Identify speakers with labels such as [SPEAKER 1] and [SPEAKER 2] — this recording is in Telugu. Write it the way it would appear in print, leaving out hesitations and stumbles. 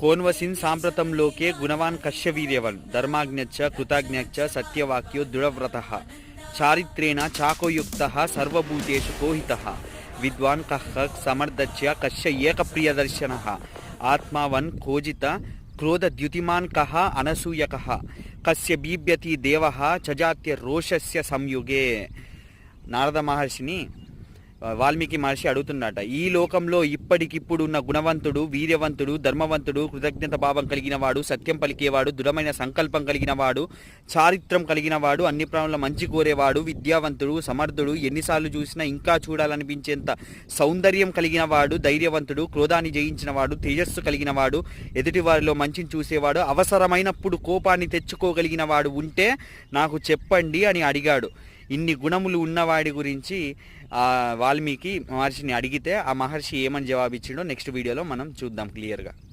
[SPEAKER 1] కోన్వసిన్ సాంప్రతంలోకే గుణవాన్ కశ్య వీర్యవన్ ధర్మాజ్ఞచ్చ కృతజ్ఞచ్చ సత్యవాక్యో దృఢవ్రతః చారిత్రేణ చాకోయుక్తః సర్వభూతేషు కోహితః విద్వాన్ కః సమర్థస్య కశ్య ఏకప్రియదర్శనః ఆత్మావన్ కోజిత క్రోధద్యుతిమాన్ కః అనసూయకః కస్య బీభ్యతి దేవః చజాత్య రోషస్య సంయుగే. నారద మహర్షిని వాల్మీకి మహర్షి అడుగుతున్నట, ఈ లోకంలో ఇప్పటికిప్పుడు ఉన్న గుణవంతుడు, వీర్యవంతుడు, ధర్మవంతుడు, కృతజ్ఞత భావం కలిగినవాడు, సత్యం పలికేవాడు, దృఢమైన సంకల్పం కలిగినవాడు, చారిత్రం కలిగినవాడు, అన్ని ప్రాణుల మంచి కోరేవాడు, విద్యావంతుడు, సమర్థుడు, ఎన్నిసార్లు చూసినా ఇంకా చూడాలనిపించేంత సౌందర్యం కలిగినవాడు, ధైర్యవంతుడు, క్రోధాన్ని జయించినవాడు, తేజస్సు కలిగినవాడు, ఎదుటి వారిలో మంచిని చూసేవాడు, అవసరమైనప్పుడు కోపాన్ని తెచ్చుకోగలిగినవాడు ఉంటే నాకు చెప్పండి అని అడిగాడు. ఇన్ని గుణములు ఉన్నవాడి గురించి వాల్మీకి మహర్షిని అడిగితే ఆ మహర్షి ఏమని జవాబిచ్చిండో నెక్స్ట్ వీడియోలో మనం చూద్దాం క్లియర్గా.